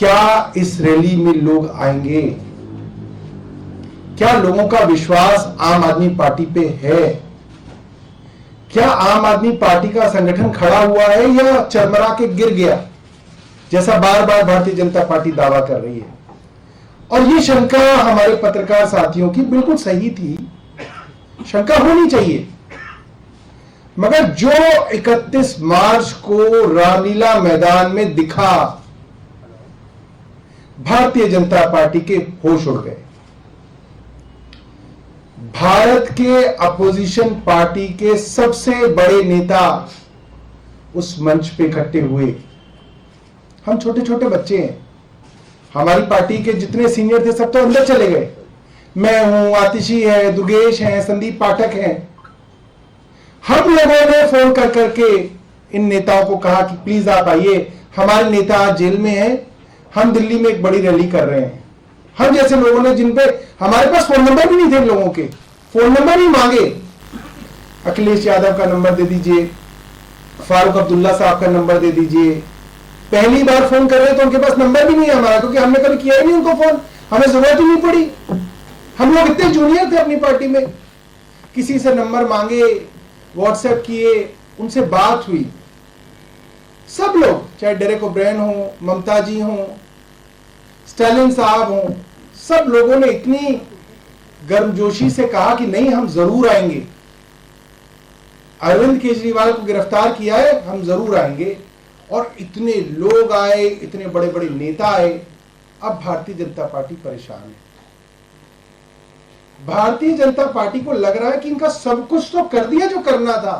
क्या इस रैली में लोग आएंगे? क्या लोगों का विश्वास आम आदमी पार्टी पे है? क्या आम आदमी पार्टी का संगठन खड़ा हुआ है या चरमरा के गिर गया, जैसा बार बार भारतीय जनता पार्टी दावा कर रही है? और ये शंका हमारे पत्रकार साथियों की बिल्कुल सही थी, शंका होनी चाहिए। मगर जो 31 मार्च को रामलीला मैदान में दिखा, भारतीय जनता पार्टी के होश उड़ गए। भारत के अपोजिशन पार्टी के सबसे बड़े नेता उस मंच पे इकट्ठे हुए। हम छोटे छोटे बच्चे हैं, हमारी पार्टी के जितने सीनियर थे सब तो अंदर चले गए। मैं हूं, आतिशी है, दुर्गेश है, संदीप पाठक हैं। हम लोगों ने फोन कर करके इन नेताओं को कहा कि प्लीज आप आइए, हमारे नेता आज जेल में हैं, हम दिल्ली में एक बड़ी रैली कर रहे हैं। हम जैसे लोगों ने, जिन पे हमारे पास फोन नंबर भी नहीं थे, लोगों के फोन नंबर ही मांगे। अखिलेश यादव का नंबर दे दीजिए, फारूक अब्दुल्ला साहब का नंबर दे दीजिए। पहली बार फोन कर रहे हैं तो उनके पास नंबर भी नहीं है हमारा, क्योंकि हमने कभी किया ही नहीं उनको फोन, हमें जरूरत ही नहीं पड़ी। हम लोग इतने जूनियर थे अपनी पार्टी में, किसी से नंबर मांगे, व्हाट्सएप किए, उनसे बात हुई। सब लोग, चाहे डेरेक ओब्रायन हो, ममता जी हो, स्टालिन साहब हो, सब लोगों ने इतनी गर्मजोशी से कहा कि नहीं, हम जरूर आएंगे। अरविंद केजरीवाल को गिरफ्तार किया है, हम जरूर आएंगे। और इतने लोग आए, इतने बड़े बड़े नेता आए। अब भारतीय जनता पार्टी परेशान है। भारतीय जनता पार्टी को लग रहा है कि इनका सब कुछ तो कर दिया जो करना था,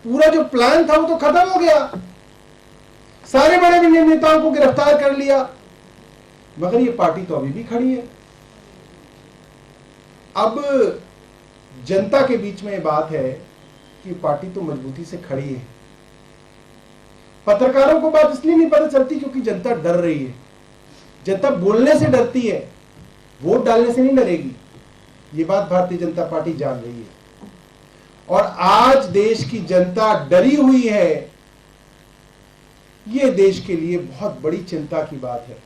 पूरा जो प्लान था वो तो खत्म हो गया, सारे बड़े बड़े नेताओं को गिरफ्तार कर लिया, मगर ये पार्टी तो अभी भी खड़ी है। अब जनता के बीच में ये बात है कि पार्टी तो मजबूती से खड़ी है। पत्रकारों को बात इसलिए नहीं पता चलती क्योंकि जनता डर रही है। जनता बोलने से डरती है, वोट डालने से नहीं डरेगी। ये बात भारतीय जनता पार्टी जान रही है। और आज देश की जनता डरी हुई है। ये देश के लिए बहुत बड़ी चिंता की बात है,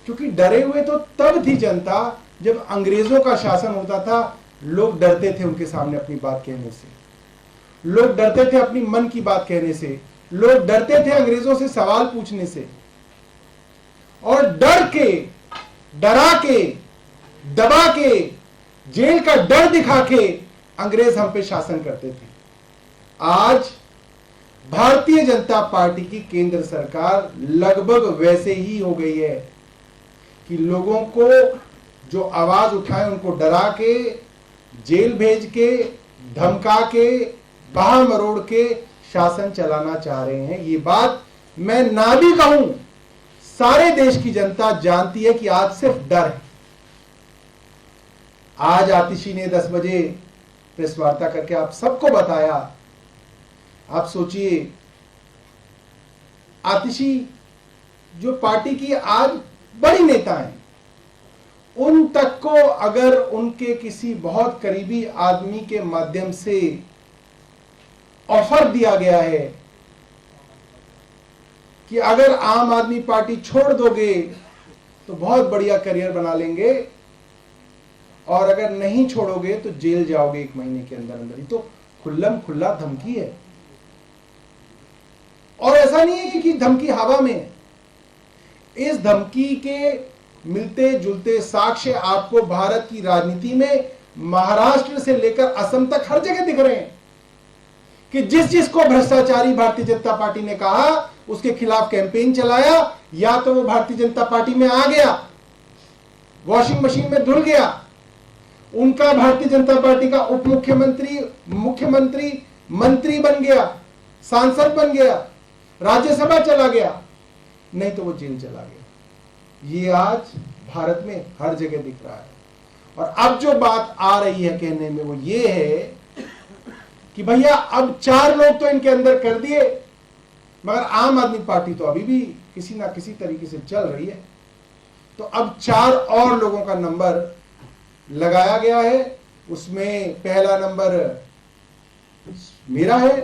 क्योंकि डरे हुए तो तब थी जनता जब अंग्रेजों का शासन होता था। लोग डरते थे उनके सामने अपनी बात कहने से, लोग डरते थे अपनी मन की बात कहने से, लोग डरते थे अंग्रेजों से सवाल पूछने से। और डर के, डरा के, दबा के, जेल का डर दिखा के अंग्रेज हम पे शासन करते थे। आज भारतीय जनता पार्टी की केंद्र सरकार लगभग वैसे ही हो गई है कि लोगों को जो आवाज उठाए उनको डरा के, जेल भेज के, धमका के, बाहर मरोड़ के शासन चलाना चाह रहे हैं। ये बात मैं ना भी कहूं, सारे देश की जनता जानती है कि आज सिर्फ डर है। आज आतिशी ने 10 बजे प्रेस वार्ता करके आप सबको बताया। आप सोचिए, आतिशी जो पार्टी की आज बड़ी नेता हैं, उन तक को अगर उनके किसी बहुत करीबी आदमी के माध्यम से ऑफर दिया गया है कि अगर आम आदमी पार्टी छोड़ दोगे तो बहुत बढ़िया करियर बना लेंगे, और अगर नहीं छोड़ोगे तो जेल जाओगे 1 महीने के अंदर अंदर ही, तो खुल्लम खुल्ला धमकी है। और ऐसा नहीं है कि धमकी हवा में, इस धमकी के मिलते जुलते साक्ष्य आपको भारत की राजनीति में महाराष्ट्र से लेकर असम तक हर जगह दिख रहे हैं कि जिस जिसको भ्रष्टाचारी भारतीय जनता पार्टी ने कहा, उसके खिलाफ कैंपेन चलाया, या तो वो भारतीय जनता पार्टी में आ गया, वॉशिंग मशीन में धुल गया, उनका भारतीय जनता पार्टी का उप मुख्यमंत्री, मुख्यमंत्री, मंत्री बन गया, सांसद बन गया, राज्यसभा चला गया, नहीं तो वो जेल चला गया। ये आज भारत में हर जगह दिख रहा है। और अब जो बात आ रही है कहने में वो ये है कि भैया अब 4 लोग तो इनके अंदर कर दिए, मगर आम आदमी पार्टी तो अभी भी किसी ना किसी तरीके से चल रही है। तो अब 4 और लोगों का नंबर लगाया गया है। उसमें पहला नंबर मेरा है,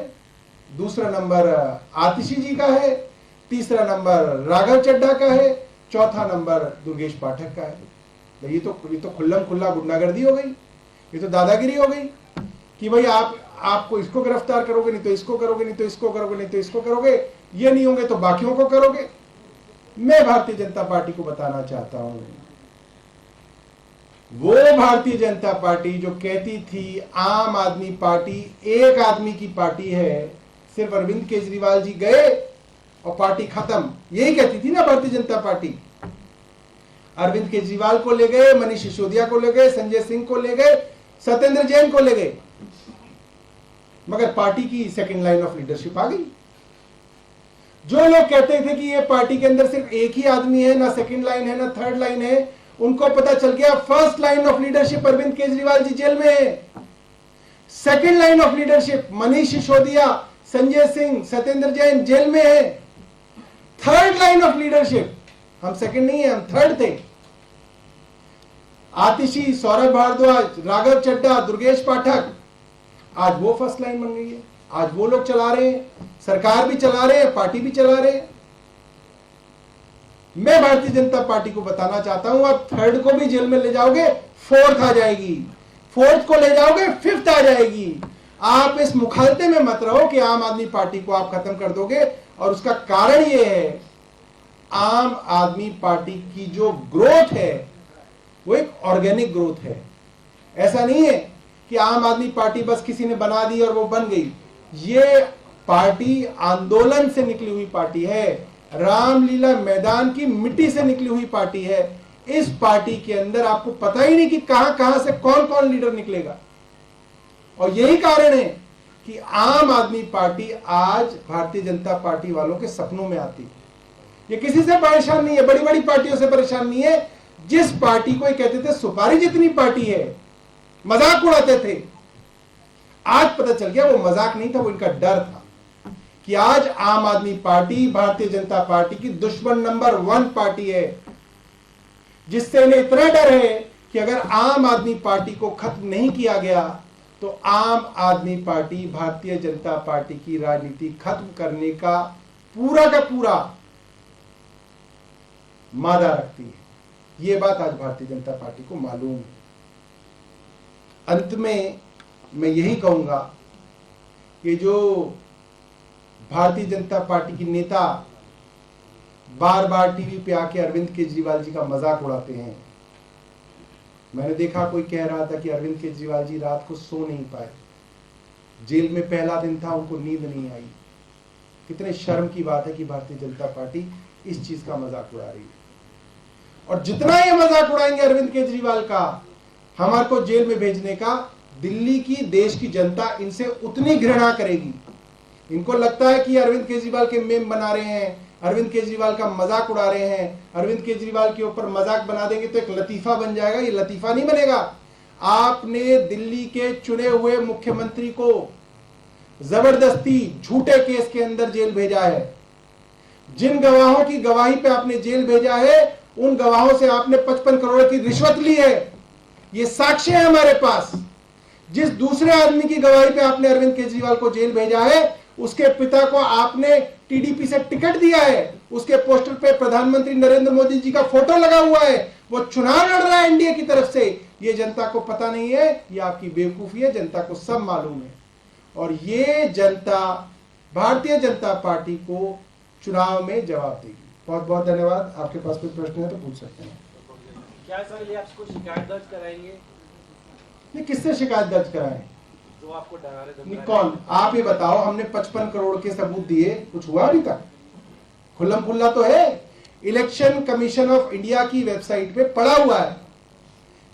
दूसरा नंबर आतिशी जी का है, तीसरा नंबर राघव चड्ढा का है, चौथा नंबर दुर्गेश पाठक का है। तो ये तो खुल्लम खुल्ला गुंडागर्दी हो गई, ये तो दादागिरी हो गई कि भाई आपको इसको गिरफ्तार करोगे, नहीं तो इसको करोगे, नहीं तो इसको करोगे, नहीं तो इसको करोगे, ये नहीं होंगे तो बाकियों को करोगे। मैं भारतीय जनता पार्टी को बताना चाहता हूं, वो भारतीय जनता पार्टी जो कहती थी आम आदमी पार्टी एक आदमी की पार्टी है, सिर्फ अरविंद केजरीवाल जी गए और पार्टी खत्म, यही कहती थी ना भारतीय जनता पार्टी। अरविंद केजरीवाल को ले गए, मनीष सिसोदिया को ले गए, संजय सिंह को ले गए, सत्येंद्र जैन को ले गए, मगर पार्टी की सेकंड लाइन ऑफ लीडरशिप आ गई। जो लोग कहते थे कि ये पार्टी के अंदर सिर्फ एक ही आदमी है, ना सेकंड लाइन है ना थर्ड लाइन है, उनको पता चल गया first line of leadership Arvind Kejriwal ji jail में है, second line of leadership Manish Sisodia, Sanjay Singh, Satyendra Jain jail में है, थर्ड लाइन ऑफ लीडरशिप हम सेकंड नहीं है, हम थर्ड थे। आतिशी, सौरभ भारद्वाज, राघव चड्ढा, दुर्गेश पाठक, आज वो फर्स्ट लाइन बन गई है, आज वो लोग चला रहे हैं, सरकार भी चला रहे हैं, पार्टी भी चला रहे हैं। मैं भारतीय जनता पार्टी को बताना चाहता हूं, आप थर्ड को भी जेल में ले जाओगे, फोर्थ आ जाएगी, फोर्थ को ले जाओगे, फिफ्थ आ जाएगी। आप इस मुखालते में मत रहो कि आम आदमी पार्टी को आप खत्म कर दोगे, और उसका कारण यह है आम आदमी पार्टी की जो ग्रोथ है वो एक ऑर्गेनिक ग्रोथ है। ऐसा नहीं है कि आम आदमी पार्टी बस किसी ने बना दी और वो बन गई। ये पार्टी आंदोलन से निकली हुई पार्टी है, रामलीला मैदान की मिट्टी से निकली हुई पार्टी है। इस पार्टी के अंदर आपको पता ही नहीं कि कहां कहां से कौन कौन लीडर निकलेगा, और यही कारण है कि आम आदमी पार्टी आज भारतीय जनता पार्टी वालों के सपनों में आती है। ये किसी से परेशान नहीं है, बड़ी बड़ी पार्टियों से परेशान नहीं है। जिस पार्टी को ये कहते थे सुपारी जितनी पार्टी है, मजाक उड़ाते थे, आज पता चल गया वो मजाक नहीं था, वो इनका डर था कि आज आम आदमी पार्टी भारतीय जनता पार्टी की दुश्मन नंबर 1 पार्टी है, जिससे इन्हें इतना डर है कि अगर आम आदमी पार्टी को खत्म नहीं किया गया तो आम आदमी पार्टी भारतीय जनता पार्टी की राजनीति खत्म करने का पूरा मादा रखती है। यह बात आज भारतीय जनता पार्टी को मालूम है। अंत में मैं यही कहूंगा कि जो भारतीय जनता पार्टी की नेता बार बार टीवी पे आके अरविंद केजरीवाल जी का मजाक उड़ाते हैं, मैंने देखा कोई कह रहा था कि अरविंद केजरीवाल जी रात को सो नहीं पाए, जेल में पहला दिन था, उनको नींद नहीं आई। कितने शर्म की बात है कि भारतीय जनता पार्टी इस चीज का मजाक उड़ा रही है। और जितना ये मजाक उड़ाएंगे अरविंद केजरीवाल का, हमारे को जेल में भेजने का, दिल्ली की देश की जनता इनसे उतनी घृणा करेगी। इनको लगता है कि अरविंद केजरीवाल के मेम बना रहे हैं, अरविंद केजरीवाल का मजाक उड़ा रहे हैं, अरविंद केजरीवाल के ऊपर मजाक बना देंगे तो एक लतीफा बन जाएगा। ये लतीफा नहीं बनेगा। आपने दिल्ली के चुने हुए मुख्यमंत्री को जबरदस्ती झूठे केस के अंदर जेल भेजा है। जिन गवाहों की गवाही पे आपने जेल भेजा है, उन गवाहों से आपने 55 करोड़ की रिश्वत ली है। ये साक्ष्य है हमारे पास। जिस दूसरे आदमी की गवाही पे आपने अरविंद केजरीवाल को जेल भेजा है, उसके पिता को आपने टीडीपी से टिकट दिया है, उसके पोस्टर पे प्रधानमंत्री नरेंद्र मोदी जी का फोटो लगा हुआ है, वो चुनाव लड़ रहा है एनडीए की तरफ से। ये जनता को पता नहीं है, ये आपकी बेवकूफी है, जनता को सब मालूम है। और ये जनता भारतीय जनता पार्टी को चुनाव में जवाब देगी। बहुत बहुत धन्यवाद। आपके पास कोई प्रश्न है तो पूछ सकते हैं। क्या सर ये आपको शिकायत दर्ज कराएंगे? नहीं, किससे शिकायत दर्ज कराएं? जो आपको डरा रहे नहीं, कौन? आप ये बताओ। हमने 55 करोड़ के सबूत दिए, कुछ हुआ अभी तक? खुल्लम खुल्ला तो है, इलेक्शन कमीशन ऑफ इंडिया की वेबसाइट पे पड़ा हुआ है।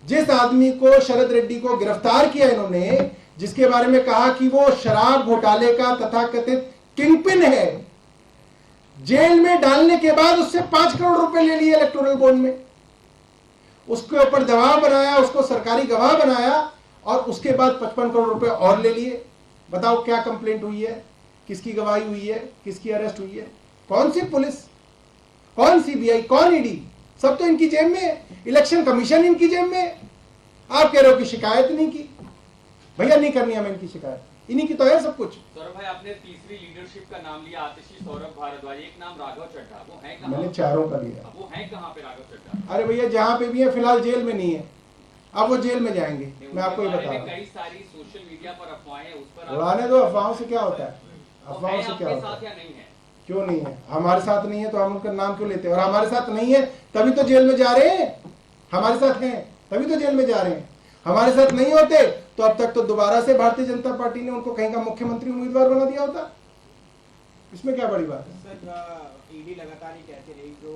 जिस आदमी को, शरद रेड्डी को गिरफ्तार किया इन्होंने, जिसके बारे में कहा कि वो शराब घोटाले का तथाकथित किंगपिन है, जेल में डालने के बाद उससे 5 करोड़ रुपए ले लिए इलेक्टोरल बॉन्ड में, उसके ऊपर दबाव बनाया, उसको सरकारी गवाह बनाया, और उसके बाद 55 करोड़ रुपए और ले लिए। बताओ क्या कंप्लेंट हुई है, किसकी गवाही हुई है, किसकी अरेस्ट हुई है, कौन सी पुलिस, कौन सीबीआई, कौन ईडी? सब तो इनकी जेब में है। इलेक्शन कमीशन इनकी जेब में है। आप कह रहे हो कि शिकायत नहीं की। भैया नहीं करनी हमें इनकी शिकायत। इन्हीं की तो है सब कुछ। सौरभ भाई, आपने तीसरी लीडरशिप का नाम लिया, आतिशी, सौरभ भारद्वाज, एक नाम राघव चड्ढा, वो है कहाँ? मैंने चारों का लिया। अब वो है कहाँ पे राघव चड्ढा? अरे भैया जहां पे भी है फिलहाल जेल में नहीं है, अब वो जेल में जाएंगे, मैं आपको ये उनके बता बारे रहा में हूँ। कई सारी सोशल मीडिया पर अफवाहें, उस पर उड़ाने दो, अफवाहों से क्या होता है, वो अफवाहों है से क्या आपके होता साथ है? या नहीं है? क्यों नहीं है? हमारे साथ नहीं है तो हम उनका नाम क्यों लेते हैं? और हमारे साथ नहीं है तभी तो जेल में जा रहे हैं। हमारे साथ हैं तभी तो जेल में जा रहे हैं। हमारे साथ नहीं होते तो अब तक तो दोबारा से भारतीय जनता पार्टी ने उनको कहीं का मुख्यमंत्री उम्मीदवार बना दिया होता। इसमें क्या बड़ी बात है? सर, ईडी लगातार ये कहती रही जो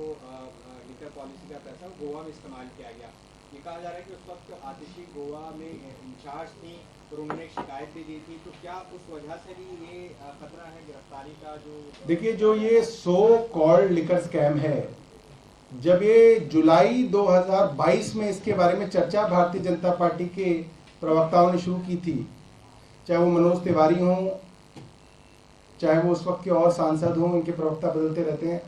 लिकर पॉलिसी का पैसा वो गोवा में इस्तेमाल किया गया। ये कहा जा रहा है कि उस वक्त आतिशी गोवा में इंचार्ज थी और उन्होंने एक शिकायत भी दी थी, तो क्या उस वजह से भी ये खतरा है गिरफ्तारी का? जो देखिए, जो ये सो कॉल्ड लिकर स्कैम है, जब ये जुलाई 2022 में इसके बारे में चर्चा भारतीय जनता पार्टी के प्रवक्ताओं ने शुरू की थी, चाहे वो मनोज तिवारी हों, चाहे वो उस वक्त के और सांसद हों, इनके प्रवक्ता बदलते रहते हैं,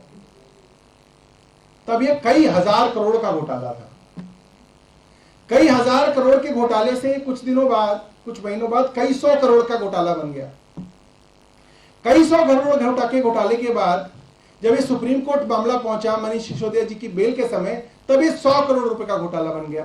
तब ये कई हजार करोड़ का घोटाला था। कई हजार करोड़ के घोटाले से कुछ दिनों बाद, कुछ महीनों बाद कई सौ करोड़ का घोटाला बन गया। कई सौ करोड़ के घोटाले के बाद जब ये सुप्रीम कोर्ट मामला पहुंचा मनीष सिसोदिया जी की बेल के समय, तब ये 100 करोड़ रुपए का घोटाला बन गया।